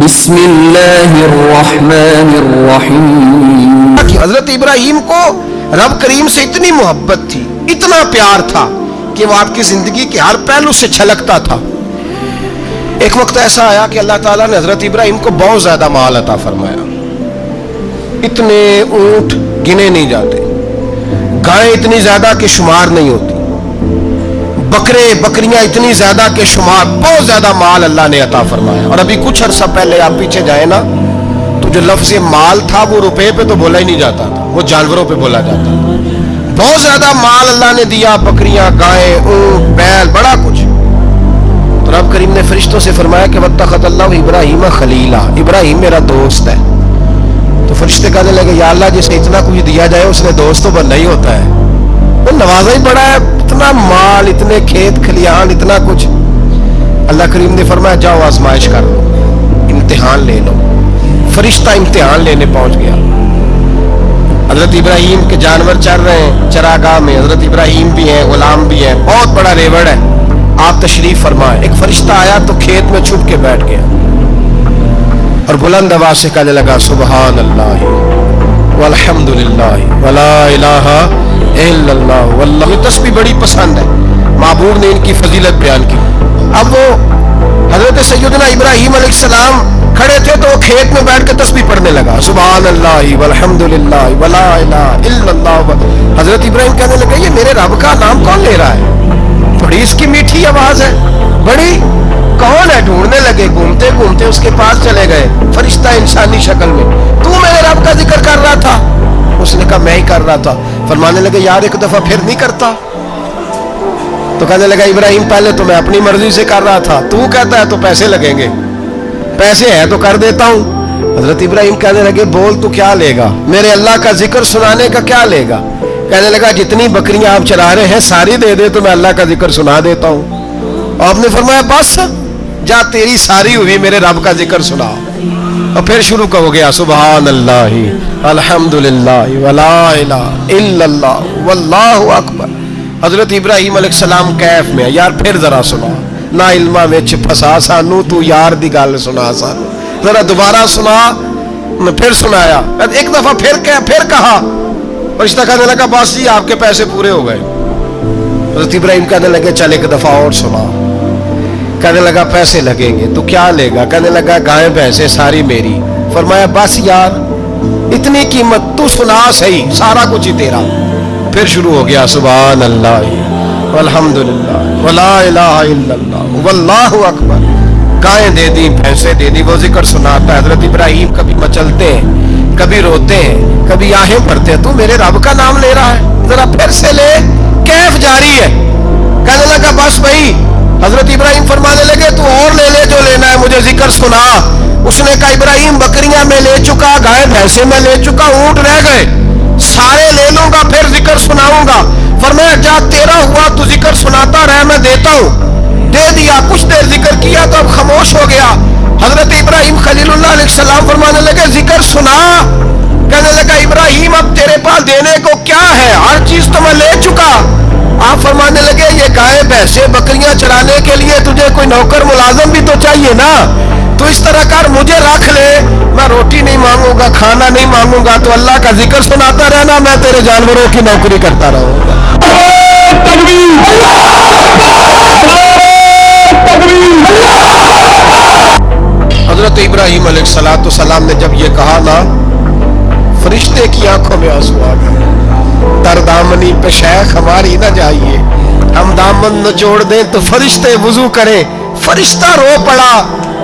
بسم اللہ الرحمن الرحیم. حضرت ابراہیم کو رب کریم سے اتنی محبت تھی، اتنا پیار تھا کہ وہ آپ کی زندگی کے ہر پہلو سے چھلکتا تھا. ایک وقت ایسا آیا کہ اللہ تعالیٰ نے حضرت ابراہیم کو بہت زیادہ مال عطا فرمایا. اتنے اونٹ گنے نہیں جاتے، گائیں اتنی زیادہ کہ شمار نہیں ہوتی، بکرے بکریاں اتنی زیادہ کہ شمار، بہت زیادہ مال اللہ نے عطا فرمایا. اور ابھی کچھ عرصہ پہلے آپ پیچھے جائیں نا تو جو لفظ مال تھا وہ روپے پہ تو بولا ہی نہیں جاتا تھا، وہ جانوروں پہ بولا جاتا تھا. بہت زیادہ مال اللہ نے دیا، بکریاں، گائیں، اونٹ، بیل، بڑا کچھ. تو رب کریم نے فرشتوں سے فرمایا کہ واتخذ اللہ ابراہیم خلیلا، ابراہیم میرا دوست ہے. تو فرشتے کہنے لگے یا اللہ جسے اتنا کچھ دیا جائے اس نے دوست تو بننا ہی ہوتا ہے، وہ نوازا ہی بڑا ہے، اتنا مال، اتنے کھیت کھلیان، اتنا کچھ. اللہ کریم نے فرمایا جاؤ آزمائش کر لو، امتحان لے لو. فرشتہ امتحان لینے پہنچ گیا. حضرت ابراہیم کے جانور چر رہے ہیں چراگاہ میں، حضرت ابراہیم بھی ہیں، غلام بھی ہیں، بہت بڑا ریوڑ ہے. آپ تشریف فرمائیں. ایک فرشتہ آیا تو کھیت میں چھپ کے بیٹھ گیا اور بلند آواز سے کہنے لگا سبحان اللہ والحمدللہ ولا الہ الا اللہ واللہ. یہ تسبیح بڑی پسند ہے، محبوب نے ان کی فضیلت بیان کی. اب وہ حضرت سیدنا ابراہیم علیہ السلام کھڑے تھے تو وہ کھیت میں بیٹھ کے تسبیح پڑھنے لگا سبحان اللہ والحمدللہ ولا الہ الا اللہ. حضرت ابراہیم کہنے لگے یہ میرے رب کا نام کون لے رہا ہے؟ بڑی اس کی میٹھی آواز ہے، بڑی، کون ہے؟ ڈھونڈنے لگے، گھومتے گھومتے اس کے پاس چلے گئے. فرشتہ انسانی شکل میں، تو میرے رب کا ذکر کر رہا تھا؟ اس نے کہا میں ہی کر رہا تھا. فرمانے لگے یار ایک دفعہ پھر نہیں کرتا؟ تو کہنے لگا ابراہیم پہلے تو میں اپنی مرضی سے کر رہا تھا، تو کہتا ہے تو پیسے لگیں گے، پیسے ہیں تو کر دیتا ہوں. حضرت ابراہیم کہنے لگے بول تو کیا لے گا؟ میرے اللہ کا ذکر سنانے کا کیا لے گا؟ کہنے لگا جتنی بکریاں آپ چلا رہے ہیں ساری دے دے تو میں اللہ کا ذکر سنا دیتا ہوں. آپ نے فرمایا بس جا تیری ساری ہوئی میرے رب کا ذکر سنا. اور پھر شروع ہو گیا سبحان اللہ الحمدللہ ولا الہ الا اللہ واللہ اکبر. حضرت ابراہیم علیہ السلام کیف میں یار پھر ذرا سنا، نہ علمہ وچ پھسا سانو، تو یار دی گل سنا سانو، ذرا دوبارہ سنا. پھر سنایا، ایک دفعہ پھر کہا. فرشتہ کہنے لگا بس جی آپ کے پیسے پورے ہو گئے. حضرت ابراہیم کہنے لگے چل ایک دفعہ اور سنا. کہنے لگا پیسے لگیں گے. تو کیا لے گا؟ کہنے لگا گائیں بھینسیں ساری میری. فرمایا بس یار اتنی قیمت، تو سنا صحیح، سارا کچھ ہی تیرا. پھر شروع ہو گیا سبحان اللہ والحمدللہ ولا الہ الا اللہ واللہ اکبر. گائیں دے دی، بھینسیں دے دی، وہ ذکر سناتا ہے. حضرت ابراہیم کبھی مچلتے ہیں، کبھی روتے ہیں، کبھی آہیں بھرتے ہیں. تو میرے رب کا نام لے رہا ہے، ذرا پھر سے لے. کیف جاری ہے. کہنے لگا بس بھائی. حضرت ابراہیم فرمانے لگے تو اور لے لے جو لینا ہے، مجھے ذکر سنا. اس نے کہا ابراہیم بکریاں میں لے چکا، گائے بھینسیں میں لے چکا، اونٹ رہ گئے، سارے لے لوں گا پھر ذکر سناؤں گا. فرمایا جا تیرا ہوا تو ذکر سناتا رہ، میں دیتا ہوں. دے دیا. کچھ دیر ذکر کیا تو اب خاموش ہو گیا. حضرت ابراہیم خلیل اللہ علیہ السلام فرمانے لگے ذکر سنا. کہنے لگا ابراہیم اب تیرے پاس دینے کو کیا ہے؟ ہر چیز تو میں لے چکا. آپ فرمانے لگے یہ گائے بھینسیں بکریاں چرانے کے لیے تجھے کوئی نوکر ملازم بھی تو چاہیے نا. تو اس طرح کر مجھے رکھ لے، میں روٹی نہیں مانگوں گا، کھانا نہیں مانگوں گا، تو اللہ کا ذکر سناتا رہنا، میں تیرے جانوروں کی نوکری کرتا رہوں گا. حضرت ابراہیم علیہ السلام نے جب یہ کہا نا، فرشتے کی آنکھوں میں آنسو آ گئے. در دامنی پہ شیخ ہماری نہ جائیے، ہم دامن نہ چھوڑ دیں تو فرشتے وضو کریں. فرشتہ رو پڑا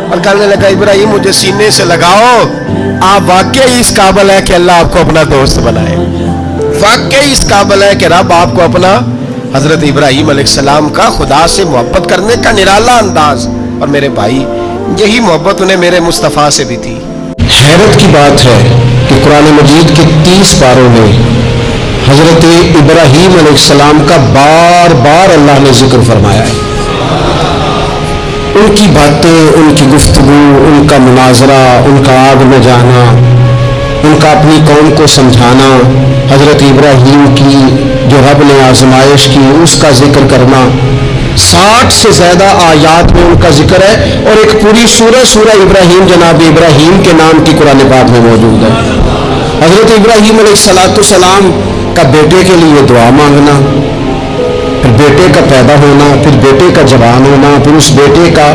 اور کہنے لگا ابراہیم مجھے سینے سے لگاؤ، آپ واقعی اس قابل ہے کہ اللہ آپ کو اپنا دوست بنائے، واقعی اس قابل ہے کہ رب آپ کو اپنا. حضرت ابراہیم علیہ السلام کا خدا سے محبت کرنے کا نرالا انداز. اور میرے بھائی یہی محبت انہیں میرے مصطفیٰ سے بھی تھی. حیرت کی بات ہے کہ قرآن مجید کے 30 پاروں میں حضرت ابراہیم علیہ السلام کا بار بار اللہ نے ذکر فرمایا ہے. ان کی باتیں، ان کی گفتگو، ان کا مناظرہ، ان کا آگ میں جانا، ان کا اپنی قوم کو سمجھانا، حضرت ابراہیم کی جو رب نے آزمائش کی اس کا ذکر کرنا، 60 سے زیادہ آیات میں ان کا ذکر ہے، اور ایک پوری سورہ ابراہیم جناب ابراہیم کے نام کی قرآن پاک میں موجود ہے۔ حضرت ابراہیم علیہ السلام کا بیٹے کے لیے دعا مانگنا، پھر بیٹے کا پیدا ہونا، پھر بیٹے کا جوان ہونا، پھر اس بیٹے کا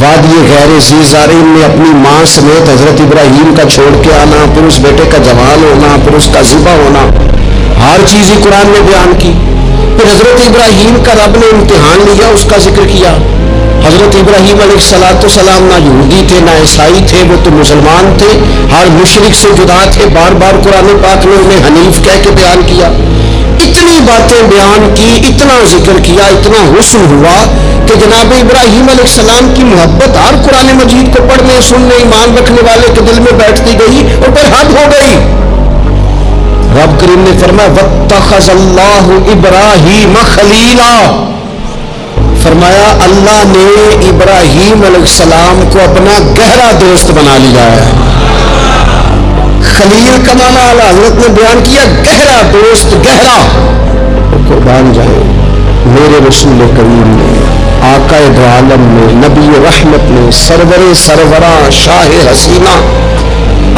وادی غیر ذی زارعین میں اپنی ماں سمیت حضرت ابراہیم کا چھوڑ کے آنا، پھر اس بیٹے کا جوان ہونا، پھر اس کا ذبح ہونا، ہر چیز ہی قرآن نے بیان کی۔ پھر حضرت ابراہیم کا رب نے امتحان لیا، اس کا ذکر کیا۔ حضرت ابراہیم علیہ السلام نہ یہودی تھے نہ عیسائی تھے، وہ تو مسلمان تھے، ہر مشرک سے جدا تھے۔ بار بار قرآن پاک نے انہیں حنیف کہہ کے بیان کیا، اتنی باتیں بیان کی، اتنا ذکر کیا، اتنا حسن ہوا کہ جناب ابراہیم علیہ السلام کی محبت ہر قرآن مجید کو پڑھنے سننے ایمان رکھنے والے کے دل میں بیٹھتی گئی اور پھر حد ہو گئی۔ رب کریم نے فرمایا واتخذ اللہ ابراہیم خلیلا، فرمایا اللہ نے ابراہیم علیہ السلام کو اپنا گہرا دوست بنا لیا ہے۔ خلیل کا معنی اعلیٰ حضرت نے بیان کیا گہرا دوست، گہرا۔ قربان جائے میرے رسول کریم نے، آقا دو عالم نے، نبی رحمت نے، سرور سروراں، شاہ حسینہ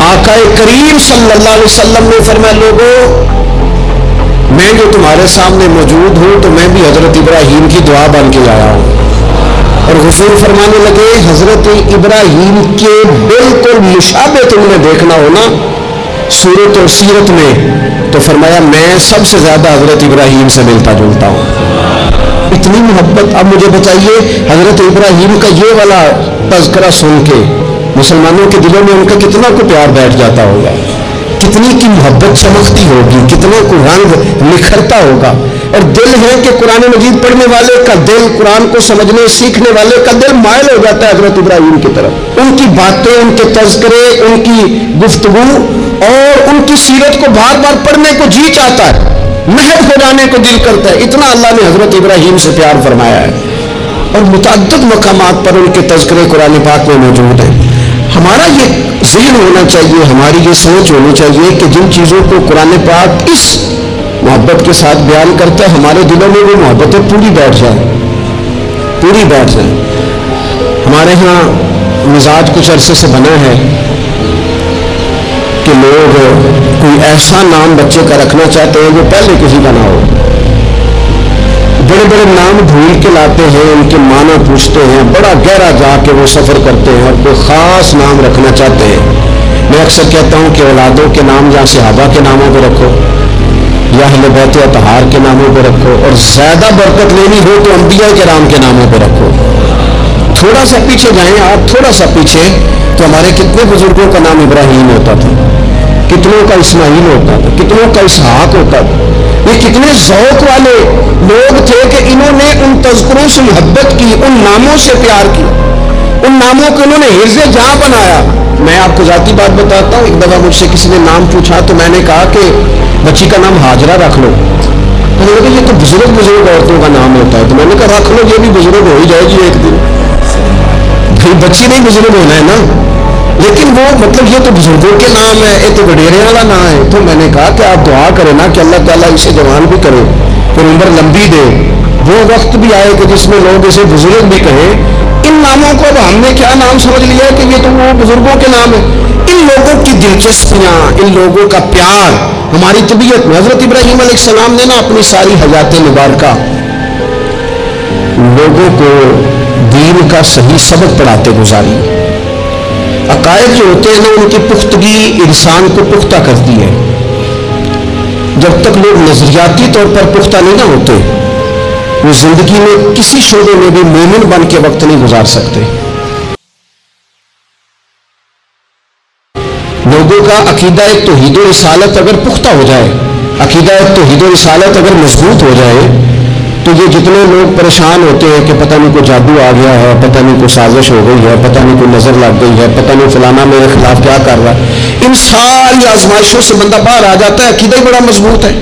آقا کریم صلی اللہ علیہ وسلم نے فرمایا لوگوں میں جو تمہارے سامنے موجود ہوں تو میں بھی حضرت ابراہیم کی دعا بن کے آیا ہوں۔ اور حضور فرمانے لگے حضرت ابراہیم کے بالکل مشابہ تم نے دیکھنا ہو نا صورت اور سیرت میں، تو فرمایا میں سب سے زیادہ حضرت ابراہیم سے ملتا جلتا ہوں۔ اتنی محبت۔ اب مجھے بتائیے حضرت ابراہیم کا یہ والا تذکرہ سن کے مسلمانوں کے دلوں میں ان کا کتنا کو پیار بیٹھ جاتا ہوگا، کتنی کی محبت چمکتی ہوگی، کتنا کو رنگ نکھرتا ہوگا۔ اور دل ہے کہ قرآن مجید پڑھنے والے کا دل، قرآن کو سمجھنے سیکھنے والے کا دل مائل ہو جاتا ہے حضرت ابراہیم کی طرف۔ ان کی باتیں، ان کے تذکرے، ان کی گفتگو اور ان کی سیرت کو بار بار پڑھنے کو جی چاہتا ہے، محب ہو جانے کو دل کرتا ہے۔ اتنا اللہ نے حضرت ابراہیم سے پیار فرمایا ہے، اور متعدد مقامات پر ان کے تذکرے قرآن پاک میں موجود ہیں۔ ہمارا یہ ذہن ہونا چاہیے، ہماری یہ سوچ ہونی چاہیے کہ جن چیزوں کو قرآن پاک اس محبت کے ساتھ بیان کرتا ہے ہمارے دلوں میں وہ محبتیں پوری بیٹھ جائیں، پوری بیٹھ جائیں۔ ہمارے ہاں مزاج کچھ عرصے سے بنا ہے کہ لوگ کوئی ایسا نام بچے کا رکھنا چاہتے ہیں جو پہلے کسی کا نہ ہو، بڑے بڑے نام ڈھونڈ کے لاتے ہیں، ان کے معنی پوچھتے ہیں، بڑا گہرا جا کے وہ سفر کرتے ہیں اور کوئی خاص نام رکھنا چاہتے ہیں۔ میں اکثر کہتا ہوں کہ اولادوں کے نام یا صحابہ کے ناموں پہ رکھو یا اہل بیت اطہار کے ناموں پہ رکھو، اور زیادہ برکت لینی ہو تو انبیاء کرام کے ناموں پہ رکھو۔ تھوڑا سا پیچھے جائیں آپ، تھوڑا سا پیچھے، تو ہمارے کتنے بزرگوں کا نام ابراہیم ہوتا تھا، کتنوں کا اسماعیل ہوتا تھا، کتنوں کا اسحاق ہوتا تھا۔ یہ کتنے ذوق والے لوگ تھے کہ انہوں نے ان تذکروں سے محبت کی، ان ناموں سے پیار کیا، ان ناموں کو انہوں نے حرز جاں بنایا۔ میں آپ کو ذاتی بات بتاتا ہوں، ایک دفعہ مجھ سے کسی نے نام پوچھا تو میں نے کہا کہ بچی کا نام ہاجرہ رکھ لو۔ میں نے کہا یہ تو بزرگ عورتوں کا نام ہوتا ہے، تو میں نے کہا رکھ لو، یہ بھی بزرگ ہو ہی جائے گی ایک دن۔ بھائی بچی نہیں بزرگ ہونا ہے نا، لیکن وہ مطلب یہ تو بزرگوں کے نام ہے، یہ تو وڈیرے والا نام ہے۔ تو میں نے کہا کہ آپ دعا کریں نا کہ اللہ تعالیٰ اسے جوان بھی کرے، پھر عمر لمبی دے، وہ وقت بھی آئے کہ جس میں لوگ اسے بزرگ بھی کہیں۔ ان ناموں کو اب ہم نے کیا نام سمجھ لیا کہ یہ تو وہ بزرگوں کے نام ہے۔ ان لوگوں کی دلچسپیاں، ان لوگوں کا پیار ہماری طبیعت میں۔ حضرت ابراہیم علیہ السلام نے نا اپنی ساری حیات مبارکہ لوگوں کو دین کا صحیح سبق پڑھاتے گزاری۔ عقائد جو ہوتے ہیں نا ان کی پختگی انسان کو پختہ کرتی ہے۔ جب تک لوگ نظریاتی طور پر پختہ نہیں نہ ہوتے وہ زندگی میں کسی شعبے میں بھی مومن بن کے وقت نہیں گزار سکتے۔ لوگوں کا عقیدہ توحید و رسالت اگر پختہ ہو جائے، عقیدہ توحید و رسالت اگر مضبوط ہو جائے، تو یہ جتنے لوگ پریشان ہوتے ہیں کہ پتہ نہیں کوئی جادو آ گیا ہے، پتہ نہیں کوئی سازش ہو گئی ہے، پتہ نہیں کوئی نظر لگ گئی ہے، پتہ نہیں فلانا میرے خلاف کیا کر رہا ہے، ان ساری آزمائشوں سے بندہ باہر آ جاتا ہے، عقیدہ ہی بڑا مضبوط ہے۔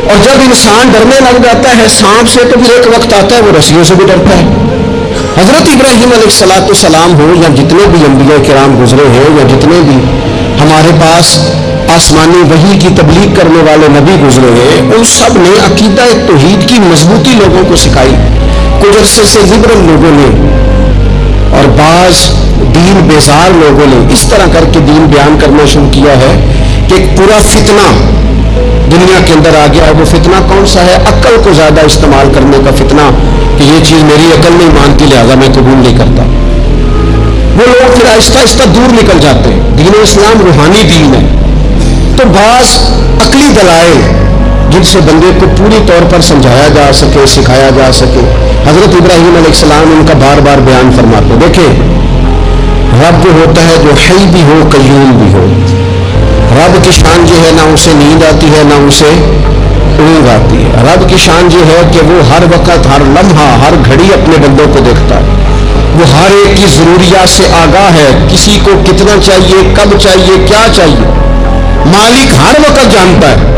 اور جب انسان ڈرنے لگ جاتا ہے سانپ سے تو پھر ایک وقت آتا ہے وہ رسیوں سے بھی ڈرتا ہے۔ حضرت ابراہیم علیہ السلام ہو یا جتنے بھی انبیاء کرام گزرے ہیں یا جتنے بھی ہمارے پاس آسمانی وحی کی تبلیغ کرنے والے نبی گزرے ہیں، ان سب نے عقیدہ توحید کی مضبوطی لوگوں کو سکھائی. کچھ عرصے سے لبرل لوگوں نے اور بعض دین بیزار لوگوں نے اس طرح کر کے دین بیان کرنا شروع کیا ہے کہ ایک پورا فتنہ دنیا کے اندر آ گیا ہے. وہ فتنہ کون سا ہے؟ عقل کو زیادہ استعمال کرنے کا فتنہ، کہ یہ چیز میری عقل نہیں مانتی لہذا میں قبول نہیں کرتا. وہ لوگ پھر آہستہ آہستہ دور نکل جاتے ہیں. دین اسلام روحانی دین ہے، تو بعض عقلی دلائل جن سے بندے کو پوری طور پر سمجھایا جا سکے، سکھایا جا سکے، حضرت ابراہیم علیہ السلام ان کا بار بار بیان فرماتے. دیکھیں، رب وہ ہوتا ہے جو حی بھی ہو قیوم بھی ہو. رب کی شان یہ ہے نہ اسے نیند آتی ہے نہ اسے اونگ آتی ہے. رب کی شان یہ ہے کہ وہ ہر وقت، ہر لمحہ، ہر گھڑی اپنے بندوں کو دیکھتا ہے. وہ ہر ایک کی ضروریات سے آگاہ ہے، کسی کو کتنا چاہیے، کب چاہیے، کیا چاہیے. مالک ہر وقت جانتا ہے.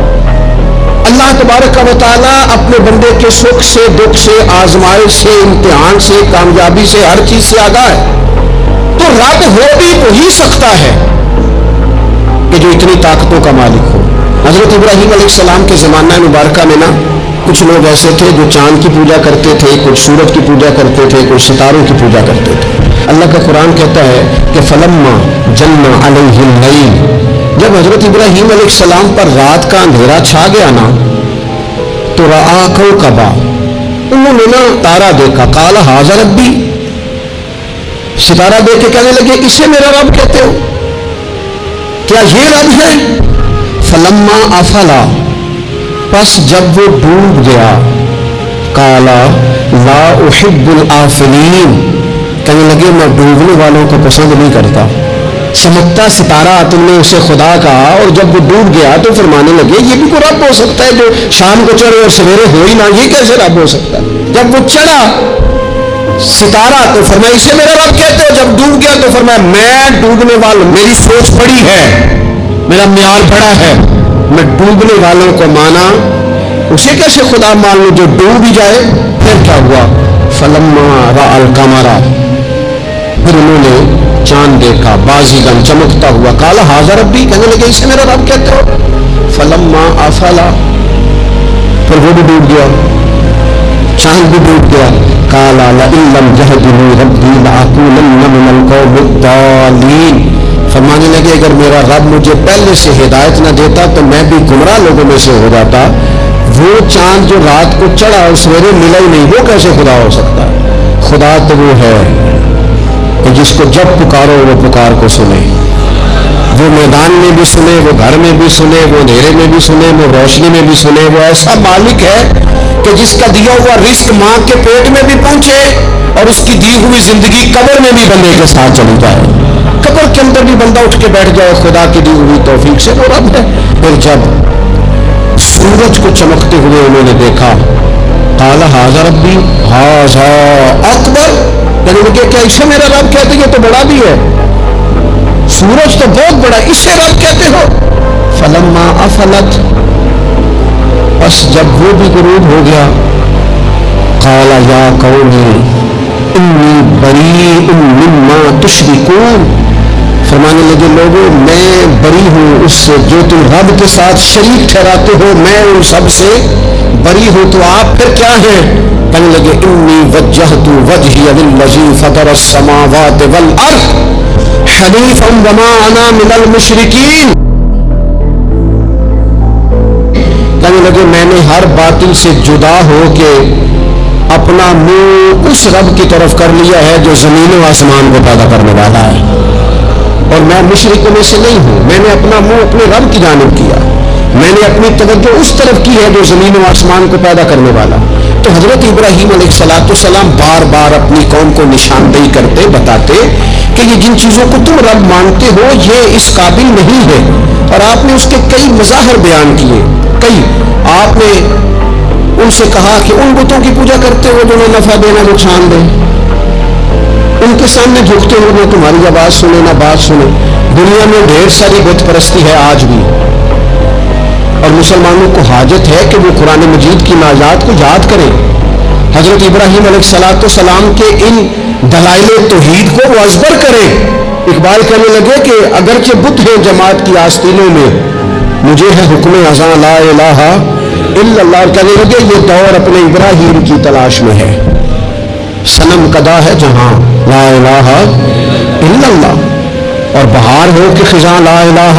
اللہ تبارک و تعالیٰ اپنے بندے کے سکھ سے، دکھ سے، آزمائش سے، امتحان سے، کامیابی سے، ہر چیز سے آگاہ ہے. تو رب ہو بھی وہی سکتا ہے کہ جو اتنی طاقتوں کا مالک ہو. حضرت ابراہیم علیہ السلام کے زمانہ مبارکہ میں نا کچھ لوگ ایسے تھے جو چاند کی پوجا کرتے تھے، کچھ سورج کی پوجا کرتے تھے، کچھ ستاروں کی پوجا کرتے تھے. اللہ کا قرآن کہتا ہے کہ فلما جن علیہ اللیل، جب حضرت ابراہیم علیہ السلام پر رات کا اندھیرا چھا گیا نا تو رآ کوکبا، انہوں نے نا تارا دیکھا. قال ھذا ربی، ستارہ دیکھ کے کہنے لگے اسے میرا رب کہتے ہو؟ کیا یہ رب ہے؟ فلما افلا، پس جب وہ ڈوب گیا، قال لا احب الآفلین، کہنے لگے میں ڈوبنے والوں کو پسند نہیں کرتا. چمکتا ستارہ تم نے اسے خدا کہا، اور جب وہ ڈوب گیا تو فرمانے لگے یہ بھی کوئی رب ہو سکتا ہے جو شام کو چڑھے اور سویرے ہو ہی نہ، یہ کیسے رب ہو سکتا ہے؟ جب وہ چڑھا ستارہ تو فرمایا اسے میرا رب کہتے ہو. جب ڈوب گیا تو فرمایا میں ڈوبنے والوں، میری سوچ بڑی ہے، میرا معیار بڑا ہے، میں ڈوبنے والوں کو مانا، اسے کیسے خدا مان لوں جو ڈوب ہی جائے. پھر کیا ہوا؟ فلما رأى القمر، پھر انہوں نے چاند دیکھا بازغاً چمکتا ہوا. قال ھذا ربی، کہنے لگے اسے میرا رب کہتے ہو. فلما افلا، پھر وہ بھی ڈوب گیا، چاند بھی ڈوب گیا. قال لئن لم يهدني ربي لأكونن من القوم الضالين، فرمانے لگے اگر میرا رب مجھے پہلے سے ہدایت نہ دیتا تو میں بھی گمراہ لوگوں میں سے ہو جاتا. وہ چاند جو رات کو چڑھا اور سویرے ملا ہی نہیں، وہ کیسے خدا ہو سکتا ہے؟ خدا تو وہ ہے کہ جس کو جب پکارو وہ پکار کو سنے. وہ میدان میں بھی سنے، وہ گھر میں بھی سنے، وہ اندھیرے میں بھی سنے، وہ روشنی میں بھی سنے. وہ ایسا مالک ہے کہ جس کا دیا ہوا رزق ماں کے پیٹ میں بھی پہنچے اور اس کی دی ہوئی زندگی قبر میں بھی بندے کے ساتھ چلی جائے. قبر کے اندر بھی بندہ اٹھ کے بیٹھ جائے خدا کی دی ہوئی توفیق سے، وہ رب ہے. پھر جب سورج کو چمکتے ہوئے انہوں نے دیکھا، قال ھذا ربی ھذا اکبر، یعنی کہ کیا اسے میرا رب کہتے؟ یہ تو بڑا بھی ہے، سورج تو بہت بڑا، اسے رب کہتے ہو. فلما افلت، بس جب وہ بھی غروب ہو گیا، قال یا قوم انی بریء مما تشرکون، فرمانے لگے لوگوں میں بری ہوں اس سے جو تم رب کے ساتھ شریک ٹھہراتے ہو، میں ان سب سے بری ہوں. تو آپ پھر کیا ہیں؟ کہنے لگے انی وجہت وجہی للذی فطر السماوات والارض حنیفا وما انا من المشرکین. کہنے لگے میں نے ہر باطل سے جدا ہو کے اپنا منہ اس رب کی طرف کر لیا ہے جو زمین و آسمان کو پیدا کرنے والا ہے، اور میں مشرکوں میں سے نہیں ہوں. میں نے اپنا منہ اپنے رب کی جانب کیا، میں نے اپنی توجہ اس طرف کی ہے جو زمین و آسمان کو پیدا کرنے والا. تو حضرت ابراہیم علیہ السلام بار بار اپنی قوم کو نشاندہی کرتے، بتاتے کہ یہ جن چیزوں کو تم رب مانتے ہو یہ اس قابل نہیں ہے. اور آپ نے اس کے کئی مظاہر بیان کیے. کئی آپ نے ان سے کہا کہ ان بتوں کی پوجا کرتے ہو جنہیں نفع دینا نقصان دے، ان کے سامنے جھکتے ہو نہ تمہاری آواز سنے نہ بات سنے. دنیا میں ڈھیر ساری بت پرستی ہے آج بھی، اور مسلمانوں کو حاجت ہے کہ وہ قرآن مجید کی آیات کو یاد کریں. حضرت ابراہیم علیہ السلام کے ان دلائل توحید کو وہ ازبر کریں. اقبال کہنے لگے کہ اگرچہ بت ہیں جماعت کی آستینوں میں، مجھے ہے حکم ازاں لا الہ الا اللہ، اور کہنے لگے یہ دور اپنے ابراہیم کی تلاش میں ہے، صنم کدا ہے جہاں لا الہ الا اللہ، اور بہار ہو کہ خزاں لا الہ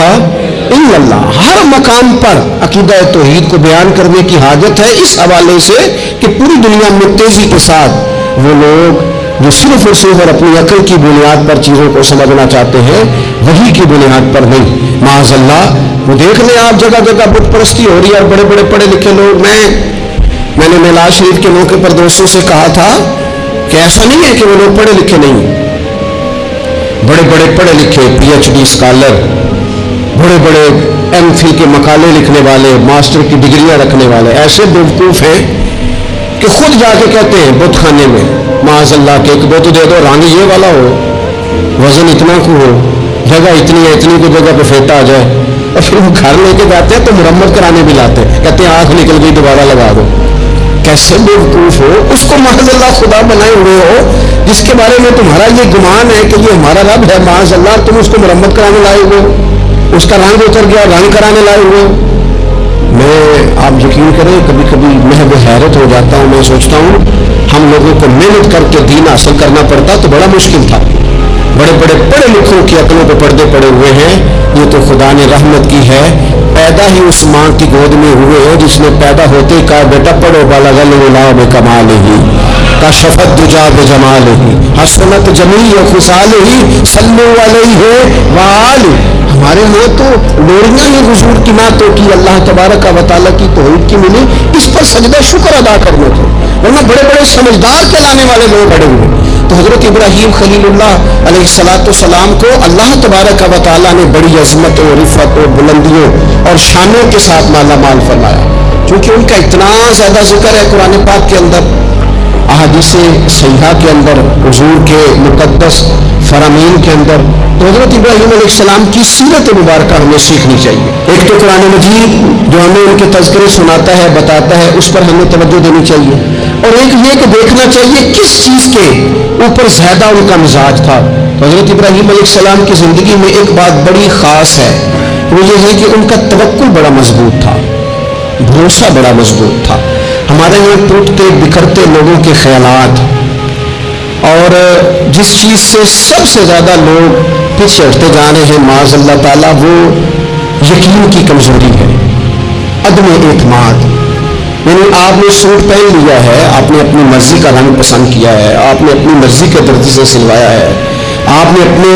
الا اللہ۔ ہر مقام پر عقیدہ توحید کو بیان کرنے کی حاجت ہے، اس حوالے سے کہ پوری دنیا میں تیزی کے ساتھ وہ لوگ جو صرف اور صرف اور اپنی عقل کی بنیاد پر چیزوں کو سمجھنا چاہتے ہیں، وہی کی بنیاد پر نہیں، معاذ اللہ۔ وہ دیکھ لیں آپ جگہ جگہ بت پرستی ہو رہی ہے، اور بڑے بڑے پڑھے لکھے لوگ، میں نے میلاد شریف کے موقع پر دوستوں سے کہا تھا کہ ایسا نہیں ہے کہ وہ لوگ پڑھے لکھے نہیں، بڑے بڑے پڑھے لکھے پی ایچ ڈی اسکالر، بڑے بڑے ایم فل کے مقالے لکھنے والے، ماسٹر کی ڈگریاں رکھنے والے ایسے بیوقوف ہیں کہ خود جا کے کہتے ہیں بت خانے میں معاذ اللہ کہ ایک بت دے دو، رنگ یہ والا ہو، وزن اتنا کو ہو، جگہ اتنی ہے، اتنی کو جگہ پہ پھیٹا آ جائے، اور پھر وہ گھر لے کے جاتے ہیں تو مرمت کرانے بھی لاتے ہیں، کہتے ہیں آنکھ نکل گئی دوبارہ لگا دو۔ کیسے بیوقوف ہو، اس کو معاذ اللہ خدا بنائے ہوئے ہو، جس کے بارے میں تمہارا یہ گمان ہے کہ یہ ہمارا رب ہے، معاذ اللہ تم اس کو مرمت کرانے لائے ہوئے ہو، اس کا رنگ اتر گیا رنگ کرانے لائے ہوئے ہو۔ میں آپ یقین کریں کبھی کبھی میں بے حیرت ہو جاتا ہوں، میں سوچتا ہوں ہم لوگوں کو محنت کر کے دین حاصل کرنا پڑتا تو بڑا مشکل تھا، بڑے بڑے پڑھے لکھوں کی عقلوں پہ پردے پڑے ہوئے ہیں، یہ تو خدا نے رحمت کی ہے، پیدا ہی اس ماں کی گود میں ہوئے ہیں جس نے پیدا ہوتے ہی کہا بیٹا پڑھو بالغ العلا بکمالہ کشفت دجا بجمالہ حسنت جمیع خصالہ صلوا علیہ وآلہ۔ ہمارے لیے تو لوریاں ہی حضور کی نعتوں کی، اللہ تبارک و تعالیٰ کی توحید کی ملی، اس پر سجدہ شکر ادا کرنے تھے، ورنہ بڑے بڑے سمجھدار کہلانے والے لوگ بڑے ہوئے۔ تو حضرت ابراہیم خلیل اللہ علیہ السلام کو اللہ تبارک و تعالیٰ نے بڑی عظمت و رفعت و بلندیوں اور شانوں کے ساتھ مالا مال فرمایا، کیونکہ ان کا اتنا زیادہ ذکر ہے قرآن پاک کے اندر، احادیث صحیحہ کے اندر، حضور کے مقدس فرامین کے اندر۔ تو حضرت ابراہیم علیہ السلام کی سیرت مبارکہ ہمیں سیکھنی چاہیے۔ ایک تو قرآن مجید جو ہمیں ان کے تذکرے سناتا ہے، بتاتا ہے، اس پر ہمیں توجہ دینی چاہیے، اور ایک یہ کہ دیکھنا چاہیے کس چیز کے اوپر زیادہ ان کا مزاج تھا۔ تو حضرت ابراہیم علیہ السلام کی زندگی میں ایک بات بڑی خاص ہے، وہ یہ ہے کہ ان کا توکل بڑا مضبوط تھا، بھروسہ بڑا مضبوط تھا۔ ہمارے یہاں ٹوٹتے بکھرتے لوگوں کے خیالات، اور جس چیز سے سب سے زیادہ لوگ پیچھے ہٹتے جا رہے ہیں معاذ اللہ تعالیٰ، وہ یقین کی کمزوری ہے، عدم اعتماد۔ یعنی آپ نے سوٹ پہن لیا ہے، آپ نے اپنی مرضی کا رنگ پسند کیا ہے، آپ نے اپنی مرضی کے درزی سے سلوایا ہے، آپ نے اپنے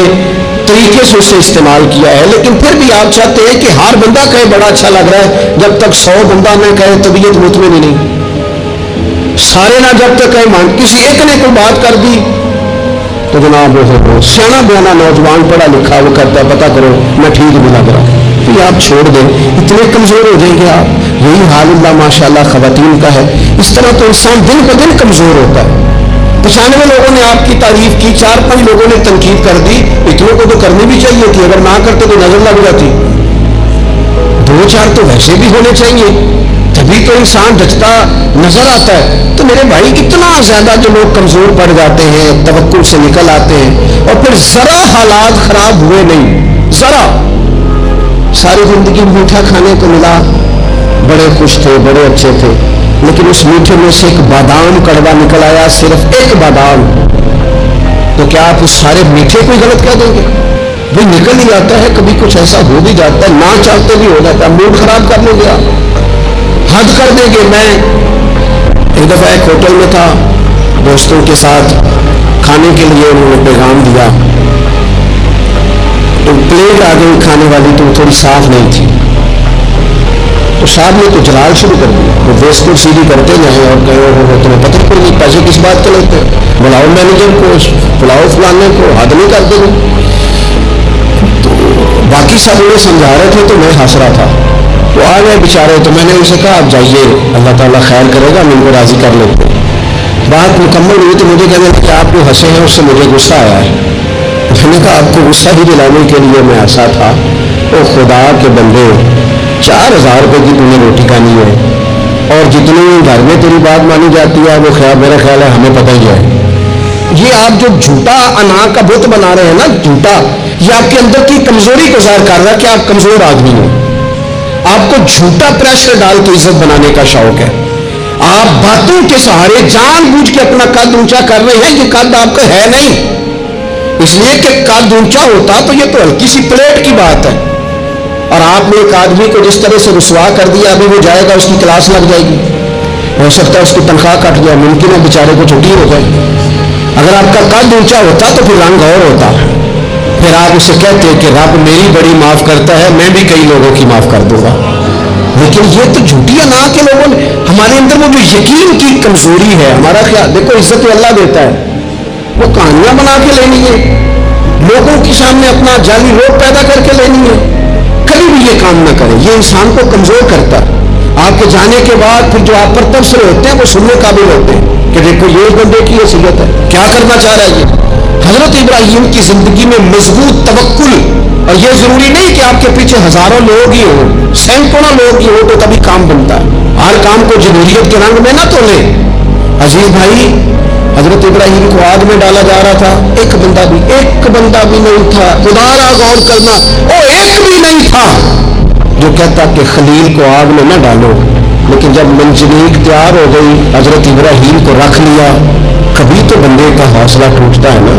طریقے سے اسے استعمال کیا ہے، لیکن پھر بھی آپ چاہتے ہیں کہ ہر بندہ کہے بڑا اچھا لگ رہا ہے، جب تک 100 بندہ نہ کہے طبیعت مطمئن نہیں، سارے نہ جب تک کہے مان، کسی ایک نے کوئی بات کر دی تو جناب وہ سیاح بیانہ نوجوان پڑھا لکھا وہ کرتا ہے پتہ کرو میں ٹھیک نہیں لگ رہا، تو آپ چھوڑ دیں، اتنے کمزور ہو جائیں گے آپ۔ یہی حال اللہ ماشاء اللہ خواتین کا ہے، اس طرح تو انسان دن بہ دن کمزور ہوتا ہے۔ 95 لوگوں نے آپ کی تعریف کی، 4-5 لوگوں نے تنقید کر دی، اتنوں کو تو کرنی بھی چاہیے تھی، اگر نہ کرتے تو نظر لگ جاتی، 2-4 تو ویسے بھی ہونے چاہیے، تبھی تو انسان جچتا نظر آتا ہے۔ تو میرے بھائی اتنا زیادہ جو لوگ کمزور پڑ جاتے ہیں، توکل سے نکل آتے ہیں، اور پھر ذرا حالات خراب ہوئے نہیں، ذرا، ساری زندگی میٹھا کھانے کو ملا، بڑے خوش تھے، بڑے اچھے تھے، لیکن اس میٹھے میں سے ایک بادام کڑوا نکل آیا، صرف ایک بادام، تو کیا آپ اس سارے میٹھے کو غلط کہہ دیں گے؟ وہ نکل ہی آتا ہے، کبھی کچھ ایسا ہو بھی جاتا ہے، نہ چاہتے بھی ہو جاتا ہے، موڈ خراب کر لیں گے آپ، حد کر دیں گے۔ میں ایک دفعہ ایک ہوٹل میں تھا، دوستوں کے ساتھ کھانے کے لیے انہوں نے پیغام دیا، تو پلیٹ آ گئی کھانے والی، تو تھوڑی صاف نہیں تھی، تو صاحب نے تو جلال شروع کر دیا، وہ ویسٹ کو سیدھی کرتے جائیں اور کہیں وہ تمہیں پتہ کوئی نہیں، پیسے کس بات کے لیتے ہیں، بلاؤ مینیجر کو، بلاؤ فلانے کو، حد نہیں کر دیں گے۔ تو باقی سب انہیں سمجھا رہے تھے تو میں ہنس رہا تھا، تو آ گئے بیچارے، تو میں نے ان سے کہا آپ جائیے، اللہ تعالیٰ خیر کرے گا، ہم ان کو راضی کر لیتے۔ بات مکمل ہوئی تو مجھے کہنے کہ آپ جو ہنسے ہیں اس سے مجھے غصہ آیا ہے۔ میں نے کہا آپ کو غصہ ہی دلانے کے لیے میں ہنسا تھا، او خدا کے بندے، 4000 روپے کی تمہیں روٹی کھانی ہے، اور جتنی گھر میں تیری بات مانی جاتی ہے وہ میرا خیال ہے ہمیں پتہ ہی ہے۔ یہ آپ جو جھوٹا انا کا بت بنا رہے ہیں نا، جھوٹا، یہ آپ کے اندر کی کمزوری کو ظاہر کر رہا ہے کہ آپ کمزور آدمی ہیں۔ آپ کو جھوٹا پریشر ڈال کے عزت بنانے کا شوق ہے. آپ باتوں کے سہارے جان بوجھ کے اپنا قد اونچا کر رہے ہیں. یہ قد آپ کا ہے نہیں. اس لیے کہ قد اونچا ہوتا تو یہ تو ہلکی سی پلیٹ کی بات ہے. اور آپ نے ایک آدمی کو جس طرح سے رسوا کر دیا, ابھی وہ جائے گا, اس کی کلاس لگ جائے گی, ہو سکتا ہے اس کی تنخواہ کٹ جائے, ممکن ہے بیچارے کو چھٹی ہو جائے. اگر آپ کا قد اونچا ہوتا تو پھر رنگ اور ہوتا. پھر آپ اسے کہتے کہ رب میری بڑی معاف کرتا ہے, میں بھی کئی لوگوں کی معاف کر دوں گا. لیکن یہ تو جھوٹی انا کے لوگوں نے, ہمارے اندر وہ جو یقین کی کمزوری ہے. ہمارا خیال دیکھو, عزت تو اللہ دیتا ہے, وہ کہانیاں بنا کے لینی ہے, لوگوں کے سامنے اپنا جعلی روپ پیدا کر کے لینی ہے. کبھی بھی یہ کام نہ کریں, یہ انسان کو کمزور کرتا ہے. آپ کے جانے کے بعد پھر جو آپ پر تبصرے ہوتے ہیں وہ سننے قابل ہوتے ہیں کہ دیکھو یہ اس بندے کی حیثیت ہے, کیا کرنا چاہ رہا ہے یہ. حضرت ابراہیم کی زندگی میں مضبوط توکل, اور یہ ضروری نہیں کہ آپ کے پیچھے ہزاروں لوگ ہی ہوں, سینکڑوں لوگ ہی ہوں تو تبھی کام بنتا ہے. ہر کام کو جمہوریت کے رنگ میں نہ تولے. عزیز بھائی, حضرت ابراہیم کو آگ میں ڈالا جا رہا تھا, ایک بندہ بھی نہیں تھا. خدا را غور کرنا, وہ ایک بھی نہیں تھا جو کہتا کہ خلیل کو آگ میں نہ ڈالو. لیکن جب منجنیق تیار ہو گئی, حضرت ابراہیم کو رکھ لیا. کبھی تو بندے کا حوصلہ ٹوٹتا ہے نا,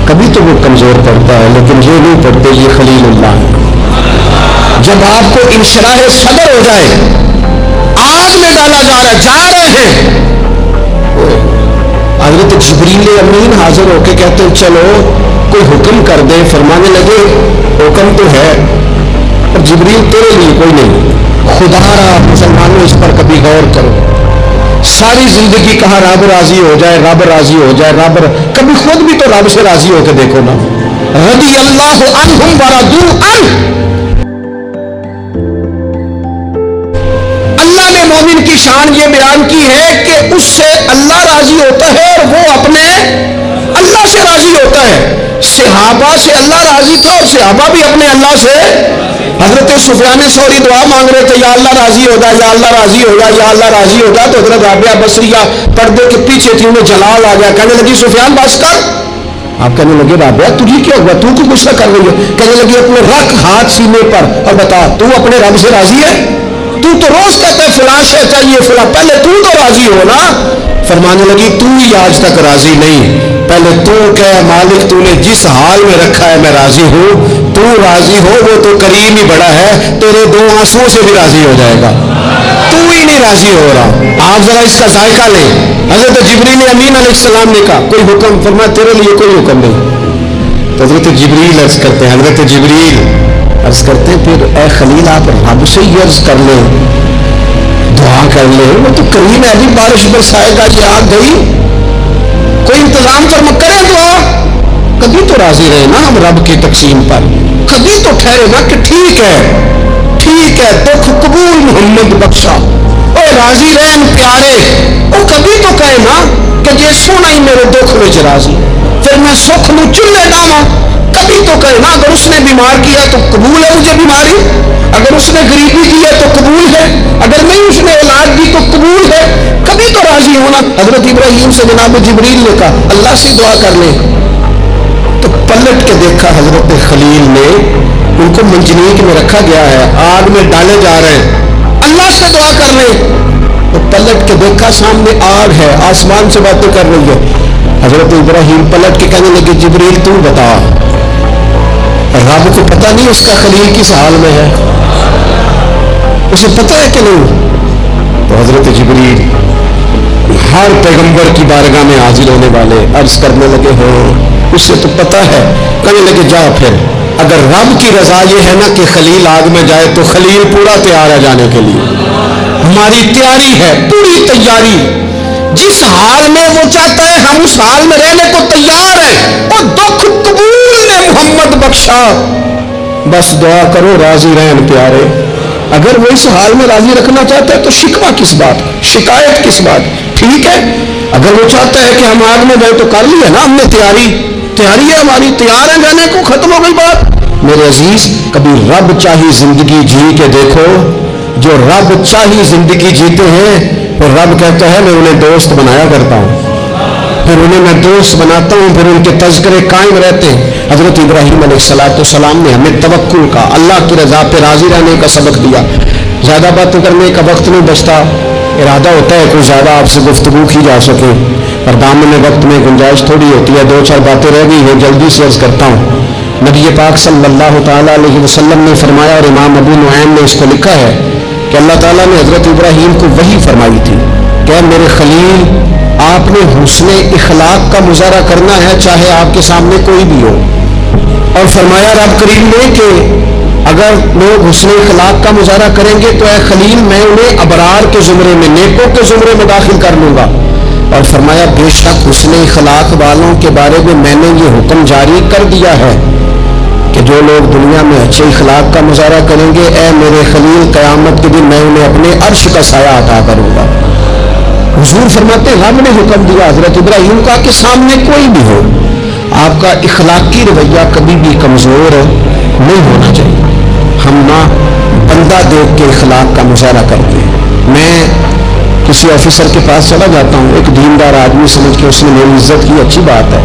کبھی تو وہ کمزور پڑتا ہے, لیکن یہ نہیں پڑتے یہ خلیل اللہ ہے. جب آپ کو انشراح صدر ہو جائے, آگ میں ڈالا جا رہا ہے, جا رہے ہیں, حضرت جبریل امین حاضر ہو کے کہتے ہیں چلو کوئی حکم کر دے. فرمانے لگے حکم تو ہے اور جبریل تیرے لیے کوئی نہیں. خدا را مسلمانوں اس پر کبھی غور کرو. ساری زندگی کہا رب راضی ہو جائے, رب راضی ہو جائے, رب کبھی خود بھی تو رب سے راضی ہو کے دیکھو نا. رضی اللہ عنہم ورضوا عنہ. اللہ نے مومن کی شان یہ بیان کی ہے کہ اس سے اللہ راضی ہوتا ہے اور وہ اپنے اللہ سے راضی ہوتا ہے. صحابہ سے اللہ راضی تھا اور صحابہ بھی اپنے اللہ سے. حضرت سفیان ثوری دعا مانگ رہے تھے, یا اللہ راضی ہو جائے, یا اللہ راضی ہو جائے, یا اللہ راضی ہو جائے. تو حضرت رابعہ بصریہ پردے کے پیچھے تھی, انہیں جلال آ گیا. کہنے لگی سفیان بس کر. آپ کہنے لگے رابعہ تجھے کیا ہوا, تو کیوں غصہ کر رہی ہے. کہنے لگی اپنے رکھ ہاتھ سینے پر اور بتا تو اپنے رب سے راضی ہے. تو روز کہتا ہے فلاں شے چاہیے فلاں, پہلے تو راضی ہو نا. فرمانے لگی تو ہی آج تک راضی نہیں, پہلے تو کہے مالک تو نے جس حال میں رکھا ہے میں راضی ہوں. تو راضی ہو, وہ تو کریم ہی بڑا ہے, تیرے دو آنسوؤں سے بھی راضی ہو جائے گا. تو ہی نہیں راضی ہو رہا. آپ ذرا اس کا ذائقہ لیں. حضرت جبریل امین علیہ السلام نے کہا کوئی حکم. فرمایا تیرے لیے کوئی حکم نہیں. تو حضرت جبریل عرض کرتے ہیں, حضرت جبریل عرض کرتے ہیں پھر اے خلیل آپ رب سے ہی عرض کر لیں, دعا کر لیں, وہ تو کریم ہے, ابھی بارش برسائے گا, یہ آگ گئی, کوئی انتظام کرے دعا. کبھی تو راضی رہے نا ہم رب کی تقسیم پر, کبھی تو ٹھہرے نا کہ ٹھیک ہے دکھ قبول محمد بخشا, اور راضی رہن پیارے. وہ کبھی تو کہے نا کہ یہ سونا ہی میرے دکھ میں راضی, پھر میں سکھ میں چلے ڈالا. کبھی تو کہے نا اگر اس نے بیمار کیا تو قبول ہے مجھے بیماری, اگر اس نے غریبی کی ہے تو قبول ہے, اگر نہیں اس نے اولاد دی تو قبول ہے. کبھی تو راضی ہونا. حضرت ابراہیم سے جناب جبریل نے کہا اللہ سے دعا کر لیں. تو پلٹ کے دیکھا حضرت خلیل نے, ان کو منجنیق میں رکھا گیا ہے, آگ میں ڈالے جا رہے ہیں, اللہ سے دعا کر لیں. تو پلٹ کے دیکھا سامنے آگ ہے, آسمان سے باتیں کر رہی ہے. حضرت ابراہیم پلٹ کے کہنے لگے جبریل تو بتا, رب کو پتہ نہیں اس کا خلیل کس حال میں ہے, اسے پتہ ہے کہ نہیں. تو حضرت جبریل ہر پیغمبر کی بارگاہ میں حاضر ہونے والے عرض کرنے لگے ہو اسے تو پتہ ہے. کہنے لگے جا پھر, اگر رب کی رضا یہ ہے نا کہ خلیل آگ میں جائے تو خلیل پورا تیار ہے جانے کے لیے. ہماری تیاری ہے, پوری تیاری. جس حال میں وہ چاہتا ہے ہم اس حال میں رہنے کو تیار ہیں. اور دکھ قبول نے محمد بخشا. بس دعا کرو راضی رہن پیارے. اگر وہ اس حال میں راضی رکھنا چاہتا ہے تو شکوہ کس بات, شکایت کس بات. ٹھیک ہے, اگر وہ چاہتا ہے کہ ہم آگ میں گئے تو کر لیا نا ہم نے تیاری ہے ہماری, تیار ہے جانے کو, ختم ہو گئی بات. میرے عزیز کبھی رب چاہی زندگی جی کے دیکھو. جو رب چاہی زندگی جیتے ہیں وہ رب کہتا ہے میں انہیں دوست بنایا کرتا ہوں. پھر انہیں میں دوست بناتا ہوں، پھر ان کے تذکرے قائم رہتے ہیں۔ حضرت ابراہیم علیہ السلام نے ہمیں توکل کا، اللہ کی رضا پہ راضی رہنے کا سبق دیا۔ زیادہ باتیں کرنے کا وقت نہیں بچتا، ارادہ ہوتا ہے کوئی زیادہ آپ سے گفتگو کی جا سکے، پر دامن وقت میں گنجائش تھوڑی ہوتی ہے، 2-4 باتیں رہ گئی ہیں، جلدی سے عرض کرتا ہوں۔ نبی پاک صلی اللہ تعالیٰ علیہ وسلم نے فرمایا، اور امام ابو نعیم نے اس کو لکھا ہے کہ اللہ تعالیٰ نے حضرت ابراہیم کو وحی فرمائی تھی کہ میرے خلیل، آپ نے حسن اخلاق کا مظاہرہ کرنا ہے چاہے آپ کے سامنے کوئی بھی ہو، اور فرمایا رب کریم نے کہ اگر لوگ حسن اخلاق کا مظاہرہ کریں گے تو اے خلیل میں انہیں ابرار کے زمرے میں، نیکوں کے زمرے میں داخل کر لوں گا، اور فرمایا بے شک حسن اخلاق والوں کے بارے میں میں نے یہ حکم جاری کر دیا ہے کہ جو لوگ دنیا میں اچھے اخلاق کا مظاہرہ کریں گے، اے میرے خلیل قیامت کے دن میں انہیں اپنے عرش کا سایہ عطا کروں گا۔ حضور فرماتے ہیں رب نے حکم دیا حضرت ابراہیم کا کہ سامنے کوئی بھی ہو، آپ کا اخلاقی رویہ کبھی بھی کمزور نہیں ہونا چاہیے۔ ہم نہ بندہ دیکھ کے اخلاق کا مظاہرہ کرتے ہیں۔ میں کسی آفیسر کے پاس چلا جاتا ہوں، ایک دیندار آدمی سمجھ کے اس نے میری عزت کی، اچھی بات ہے،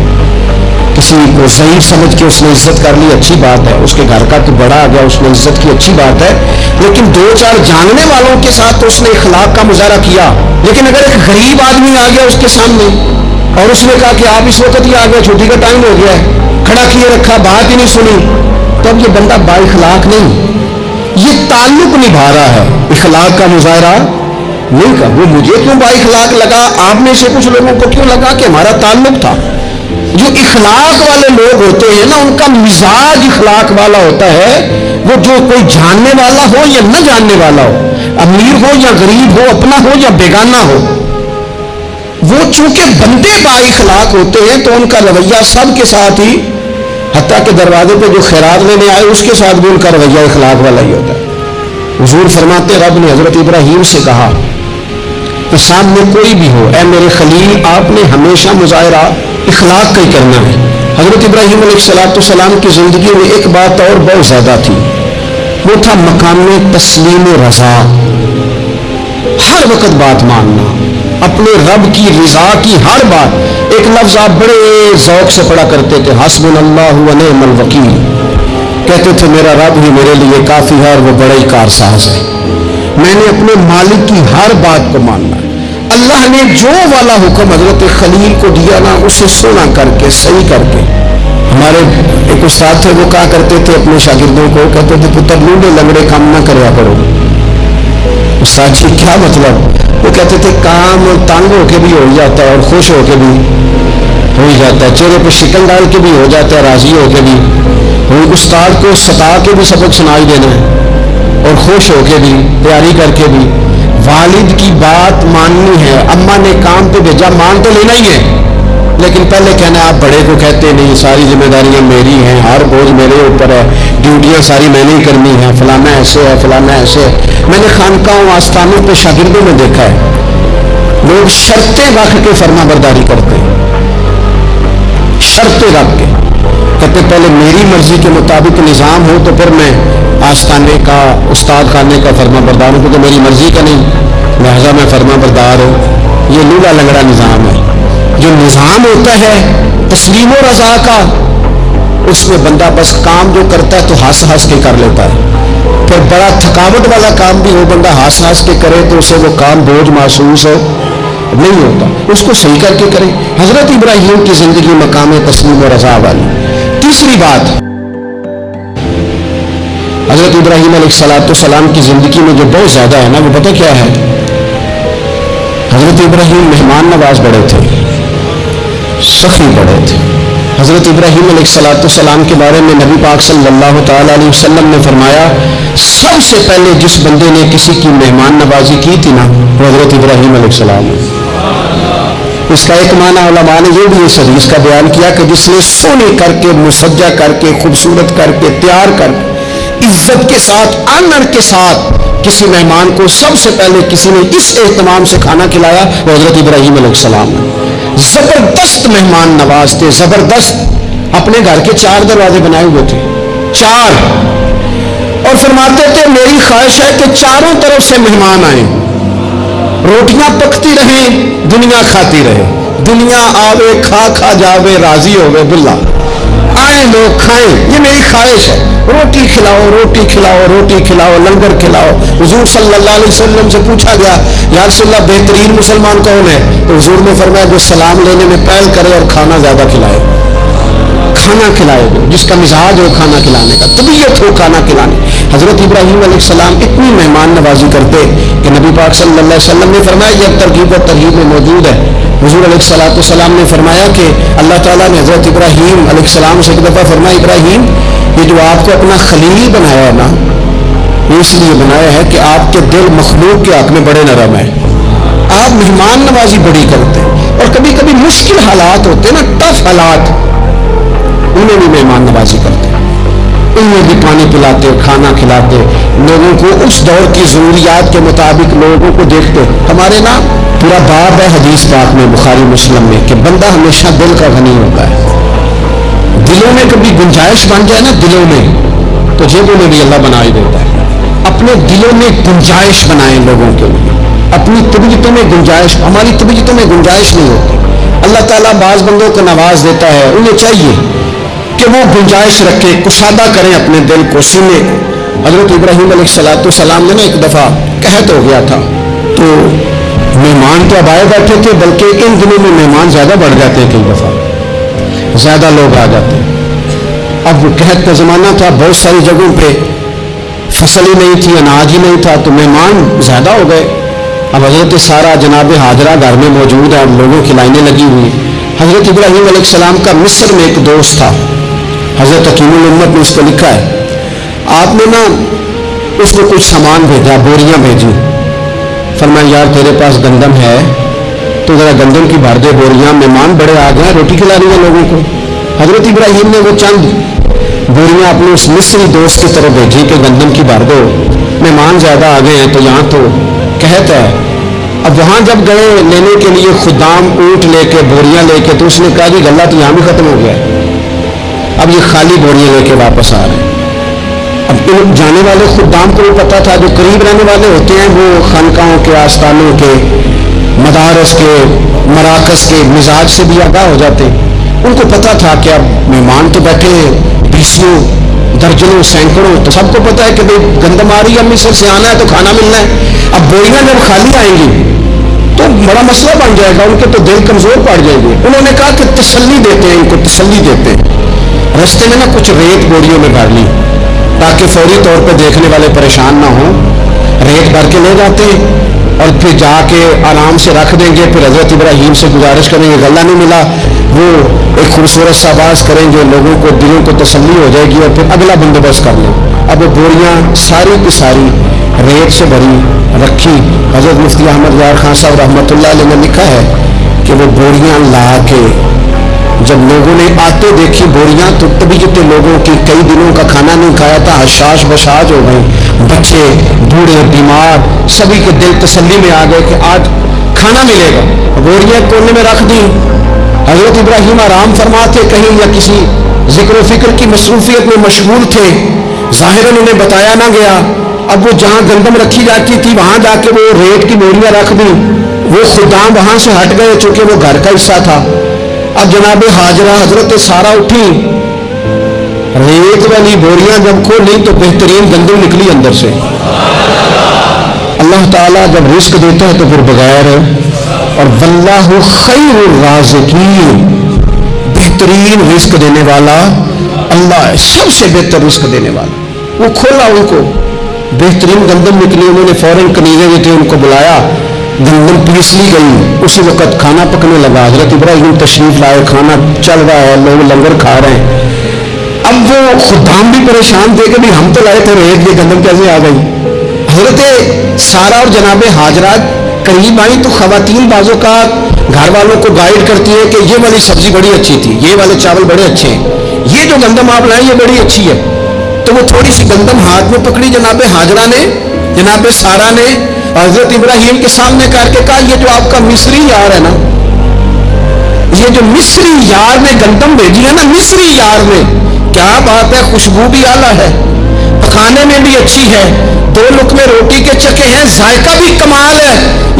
کسی کو ضعیف سمجھ کے اس نے عزت کر لی، اچھی بات ہے، اس کے گھر کا تو بڑا آ گیا، اس نے عزت کی، اچھی بات ہے، لیکن 2-4 جاننے والوں کے ساتھ تو اس نے اخلاق کا مظاہرہ کیا۔ لیکن اگر ایک غریب آدمی آ گیا اس کے سامنے اور اس نے کہا کہ آپ اس وقت ہی آ گئے، چھٹی کا ٹائم ہو گیا ہے، کھڑا کیے رکھا، بات ہی نہیں سنی، تب یہ بندہ با اخلاق نہیں، یہ تعلق نبھا رہا ہے، اخلاق کا مظاہرہ نہیں کر۔ وہ مجھے کیوں با اخلاق لگا، آپ میں سے کچھ لوگوں کو کیوں لگا کہ ہمارا تعلق تھا۔ جو اخلاق والے لوگ ہوتے ہیں نا، ان کا مزاج اخلاق والا ہوتا ہے، وہ جو کوئی جاننے والا ہو یا نہ جاننے والا ہو، امیر ہو یا غریب ہو، اپنا ہو یا بیگانہ ہو، وہ چونکہ بندے با اخلاق ہوتے ہیں تو ان کا رویہ سب کے ساتھ ہی، حتیٰ کہ دروازے پہ جو خیرات لینے آئے اس کے ساتھ بھی ان کا رویہ اخلاق والا ہی ہوتا ہے۔ حضور فرماتے رب نے حضرت ابراہیم سے کہا کہ سامنے کوئی بھی ہو، اے میرے خلیل، آپ نے ہمیشہ مظاہرہ اخلاق کا ہی کرنا ہے۔ حضرت ابراہیم علیہ السلام کی زندگی میں ایک بات اور بہت زیادہ تھی، وہ تھا مقام تسلیم و رضا، ہر وقت بات ماننا، اپنے رب کی رضا کی ہر بات۔ ایک لفظ آپ بڑے ذوق سے پڑھا کرتے تھے، حسبنا اللہ و نعم الوکیل، کہتے تھے میرا رب ہی میرے لیے کافی ہے اور وہ بڑا ہی کارساز ہے، میں نے اپنے مالک کی ہر بات کو ماننا ہے۔ اللہ نے جو والا حکم حضرت خلیل کو دیا نا، اسے سونا کر کے، صحیح کر کے۔ ہمارے ایک استاد تھے، وہ کہا کرتے تھے اپنے شاگردوں کو، کہتے تھے پتر لونڈے لنگڑے کام نہ کریا کرو۔ استاد جی کیا مطلب؟ وہ کہتے تھے کام تنگ ہو کے بھی ہو جاتا ہے اور خوش ہو کے بھی ہو ہی جاتا ہے، چہرے پہ شکل ڈال کے بھی ہو جاتا ہے، راضی ہو کے بھی۔ استاد کو ستا کے بھی سبق سنائی دینا ہے اور خوش ہو کے بھی، تیاری کر کے بھی۔ والد کی بات ماننی ہے، اماں نے کام پہ بھیجا، مان تو لینا ہی ہے، لیکن پہلے کہنا ہے آپ بڑے کو کہتے نہیں، ساری ذمہ داریاں میری ہیں، ہر بوجھ میرے اوپر ہے، ڈیوٹیاں ساری میں نے ہی کرنی ہیں، فلانا ایسے ہے، فلانا ایسے ہے۔ میں نے خانقاہوں آستانوں پہ شاگردوں میں دیکھا ہے، لوگ شرطیں رکھ کے فرما برداری کرتے ہیں، شرطیں رکھ کے کہتے پہلے میری مرضی کے مطابق نظام ہو تو پھر میں آستانے کا، استاد خانے کا فرما بردار ہوں، کیونکہ میری مرضی کا نہیں، لہذا میں فرما بردار ہوں۔ یہ لولا لنگڑا نظام ہے۔ جو نظام ہوتا ہے تسلیم و رضا کا، اس میں بندہ بس کام جو کرتا ہے تو ہنس ہنس کے کر لیتا ہے، پھر بڑا تھکاوٹ والا کام بھی ہو، بندہ ہنس ہنس کے کرے تو اسے وہ کام بوجھ محسوس نہیں ہوتا، اس کو صحیح کر کے کرے۔ حضرت ابراہیم کی زندگی مقام تسلیم و رضا والی۔ تیسری بات، حضرت ابراہیم علیہ السلام کی زندگی میں جو بہت زیادہ ہے نا، وہ پتہ کیا ہے؟ حضرت ابراہیم مہمان نواز بڑے تھے، سخی بڑے تھے۔ حضرت ابراہیم علیہ السلام کے بارے میں نبی پاک صلی اللہ تعالیٰ علیہ وسلم نے فرمایا، سب سے پہلے جس بندے نے کسی کی مہمان نوازی کی تھی نا، وہ حضرت ابراہیم علیہ السلام ہے۔ اس کا ایک معنی علماء نے یہ بھی اس حدیث کا بیان کیا کہ جس نے سونے کر کے، مسجع کر کے، خوبصورت کر کے، تیار کر کے، عزت کے ساتھ، آنر کے ساتھ کسی مہمان کو سب سے پہلے کسی نے اس اہتمام سے کھانا کھلایا، وہ حضرت ابراہیم علیہ السلام ہے۔ زبردست مہمان نواز تھے، زبردست۔ اپنے گھر کے 4 دروازے بنائے ہوئے تھے، 4، اور فرماتے تھے میری خواہش ہے کہ چاروں طرف سے مہمان آئیں۔ روٹیاں پکتی رہیں دنیا کھاتی رہے، دنیا آوے کھا کھا جاوے راضی ہوئے بلا، آئیں لوگ کھائیں، یہ میری خواہش ہے، روٹی کھلاؤ روٹی کھلاؤ روٹی کھلاؤ لنگر کھلاؤ۔ حضور صلی اللہ علیہ وسلم سے پوچھا گیا یا رسول اللہ بہترین مسلمان کون ہے؟ تو حضور نے فرمایا جو سلام لینے میں پہل کرے اور کھانا زیادہ کھلائے، کھانا کھلائے گا، جس کا مزاج ہو کھانا کھلانے کا، طبیعت ہو کھانا کھلانے۔ حضرت ابراہیم علیہ السلام اتنی مہمان نوازی کرتے کہ نبی پاک صلی اللہ علیہ وسلم نے فرمایا یہ ترغیب و ترہیب میں موجود ہے۔ حضور علیہ السلام نے فرمایا کہ اللہ تعالیٰ نے حضرت ابراہیم علیہ السلام سے ایک دفعہ فرمایا ابراہیم یہ جو آپ کو اپنا خلیل بنایا ہے نا، یہ اس لیے بنایا ہے کہ آپ کے دل مخلوق کے حق میں بڑے نرم ہیں، آپ مہمان نوازی بڑی کرتے ہیں، اور کبھی کبھی مشکل حالات ہوتے ہیں نا، ٹف حالات، انہیں بھی مہمان نوازی کرتے، انہیں بھی پانی پلاتے کھانا کھلاتے، لوگوں کو اس دور کی ضروریات کے مطابق لوگوں کو دیکھتے۔ ہمارے نا پورا باب ہے حدیث پاک میں بخاری مسلم میں کہ بندہ ہمیشہ دل کا غنی ہوتا ہے، دلوں میں کبھی گنجائش بن جائے نا دلوں میں تو جیبوں میں بھی اللہ بنا ہی دیتا ہے۔ اپنے دلوں میں گنجائش بنائیں لوگوں کے لیے، اپنی طبیعتوں میں گنجائش، ہماری طبیعتوں میں گنجائش نہیں ہوتی، اللہ تعالیٰ بعض بندوں کو نواز دیتا ہے، انہیں چاہیے کہ وہ گنجائش رکھے، کشادہ کریں اپنے دل کو، سینے کو۔ حضرت ابراہیم علیہ السلام نے نا ایک دفعہ قحط ہو گیا تھا، تو مہمان تو اب آئے بیٹھے تھے، بلکہ ان دنوں میں مہمان زیادہ بڑھ جاتے ہیں، کئی دفعہ زیادہ لوگ آ جاتے ہیں۔ اب قحط کا زمانہ تھا، بہت ساری جگہوں پہ فصل ہی نہیں تھی، اناج ہی نہیں تھا، تو مہمان زیادہ ہو گئے۔ اب حضرت سارا جناب حاجرہ گھر میں موجود ہے، لوگوں کی لائنیں لگی ہوئی۔ حضرت ابراہیم علیہ السلام کا مصر میں ایک دوست تھا، حضرت حکیم الامت نے اس کو لکھا ہے، آپ نے نا اس نے کچھ سامان بھیجا، بوریاں بھیجی، فرمایا یار تیرے پاس گندم ہے تو ذرا گندم کی بھر دے بوریاں، مہمان بڑے آ گئے، روٹی کھلا رہی ہے لوگوں کو۔ حضرت ابراہیم نے وہ چند بوریاں اپنے اس مصری دوست کی طرف بھیجی کہ گندم کی بھر دو، مہمان زیادہ آ گئے ہیں تو یہاں تو قحط ہے۔ اب وہاں جب گئے لینے کے لیے خدام اونٹ لے کے بوریاں لے کے، تو اس نے کہا جی غلہ تو یہاں بھی ختم ہو گیا، اب یہ خالی بوریاں لے کے واپس آ رہے ہیں۔ اب ان جانے والے خدام کو بھی پتا تھا، جو قریب رہنے والے ہوتے ہیں وہ خانقاہوں کے، آستانوں کے، مدارس کے، مراکز کے مزاج سے بھی آگاہ ہو جاتے، ان کو پتا تھا کہ اب مہمان تو بیٹھے ہیں بیسوں درجنوں سینکڑوں، تو سب کو پتا ہے کہ بھائی گندم آ رہی ہے، مصر سے آنا ہے تو کھانا ملنا ہے۔ اب بوریاں جب خالی آئیں گی تو بڑا مسئلہ بن جائے گا، ان کے تو دل کمزور پڑ جائیں گے۔ انہوں نے کہا کہ تسلی دیتے ہیں، ان کو تسلی دیتے ہیں، رستے میں نا کچھ ریت بوریوں میں بھر لی تاکہ فوری طور پہ دیکھنے والے پریشان نہ ہوں، ریت بھر کے لے جاتے ہیں اور پھر جا کے آرام سے رکھ دیں گے، پھر حضرت ابراہیم سے گزارش کریں گے غلہ نہیں ملا، وہ ایک خوبصورت سا آواز کریں گے، لوگوں کو دلوں کو تسلی ہو جائے گی اور پھر اگلا بندوبست کر لیں۔ اب وہ بوریاں ساری کی ساری ریت سے بھری رکھی۔ حضرت مفتی احمد یار خان صاحب رحمۃ اللہ علیہ نے لکھا ہے کہ وہ بوریاں لا کے جب لوگوں نے آتے دیکھی بوریاں، تو طبیعت لوگوں کی کئی دنوں کا کھانا نہیں کھایا تھا، حشاش بشاش ہو گئے، بچے بوڑھے بیمار سبھی کے دل تسلی میں آ گئے کہ آج کھانا ملے گا۔ بوریاں کونے میں رکھ دی، حضرت ابراہیم آرام فرماتے کہیں یا کسی ذکر و فکر کی مصروفیت میں مشغول تھے، ظاہراً انہیں بتایا نہ گیا۔ اب وہ جہاں گندم رکھی جاتی تھی وہاں جا کے وہ ریت کی بوریاں رکھ دی، وہ خدام وہاں سے ہٹ گئے چونکہ وہ گھر کا حصہ تھا۔ اب جناب حاجرہ حضرت سارا اٹھی، ریت والی بوریاں جب کھولی تو بہترین گندم نکلی اندر سے۔ اللہ تعالیٰ جب رزق دیتا ہے تو پھر بغیر، اور واللہ خیر الرازقین، بہترین رزق دینے والا اللہ ہے، سب سے بہتر رزق دینے والا۔ وہ کھولا ان کو، بہترین گندم نکلی، انہوں نے فوراً کنیزے جو تھے ان کو بلایا، گندم پیس لی گئی، اسی وقت کھانا پکنے لگا، حضرت ابراہیم تشریف لائے، کھانا چل رہا ہے، لوگ لنگر کھا رہے ہیں۔ اب وہ خدام بھی پریشان تھے کہ ہم تو لائے تھے ریت، یہ گندم کیسے آ گئی۔ حضرت سارا اور جناب حاجرہ قریب آئی تو خواتین بعض اوقات گھر والوں کو گائیڈ کرتی ہے کہ یہ والی سبزی بڑی اچھی تھی، یہ والے چاول بڑے اچھے ہیں، یہ جو گندم آپ لائیں یہ بڑی اچھی ہے۔ تو وہ تھوڑی سی گندم ہاتھ میں پکڑی جناب حاجرہ نے، جناب سارا نے، حضرت ابراہیم کے سامنے کر کے کہا یہ جو آپ کا مصری یار ہے نا، یہ جو مصری یار نے گندم بھیجی ہے نا، مصری یار نے، کیا بات ہے، خوشبو بھی اعلیٰ ہے، پکانے میں بھی اچھی ہے، 2 لقمے روٹی کے چکے ہیں، ذائقہ بھی کمال ہے،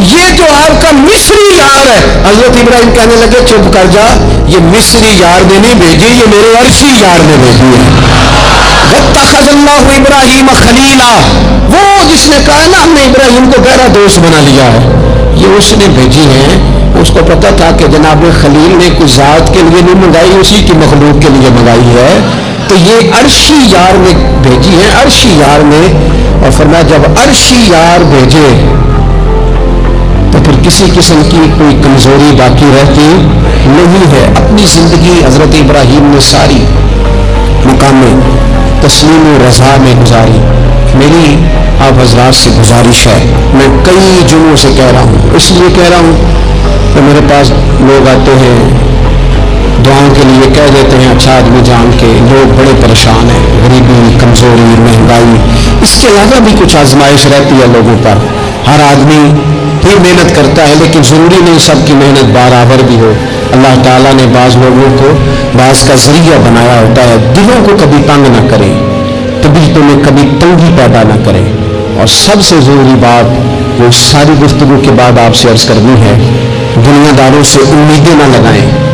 یہ جو آپ کا مصری یار ہے۔ حضرت ابراہیم کہنے لگے چپ کر جا، یہ مصری یار نے نہیں بھیجی، یہ میرے عرشی یار نے بھیجی ہے۔ وَاتَّخَذَ اللَّهُ إِبْرَاهِيمَ خَلِيلًا، وہ جس نے کہا نا ہم نے ابراہیم کو گہرا دوست بنا لیا ہے، یہ اس نے بھیجی ہیں۔ اس کو پتا تھا کہ جناب خلیل نے کوئی ذات کے لیے نہیں منگائی، اسی کی مخلوق کے لیے منگائی ہے، تو یہ عرشی یار نے بھیجی ہے، عرشی یار نے۔ اور فرمایا جب عرشی یار بھیجے تو پھر کسی قسم کی کوئی کمزوری باقی رہتی نہیں ہے۔ اپنی زندگی حضرت ابراہیم نے ساری مقام تسلیم و رضا میں گزاری۔ میری آپ حضرات سے گزارش ہے، میں کئی جمعوں سے کہہ رہا ہوں، اس لیے کہہ رہا ہوں کہ میرے پاس لوگ آتے ہیں دعاؤں کے لیے، کہہ دیتے ہیں اچھا آدمی جان کے، لوگ بڑے پریشان ہیں، غریبی، کمزوری، مہنگائی، اس کے علاوہ بھی کچھ آزمائش رہتی ہے لوگوں پر۔ ہر آدمی بھی محنت کرتا ہے، لیکن ضروری نہیں سب کی محنت برابر بھی ہو۔ اللہ تعالیٰ نے بعض لوگوں کو بعض کا ذریعہ بنایا ہوتا ہے، دلوں کو کبھی تنگ نہ کرے، طبیعتوں میں کبھی تنگی پیدا نہ کرے۔ اور سب سے ضروری بات وہ ساری گفتگو کے بعد آپ سے عرض کرنی ہے، دنیا داروں سے امیدیں نہ لگائیں۔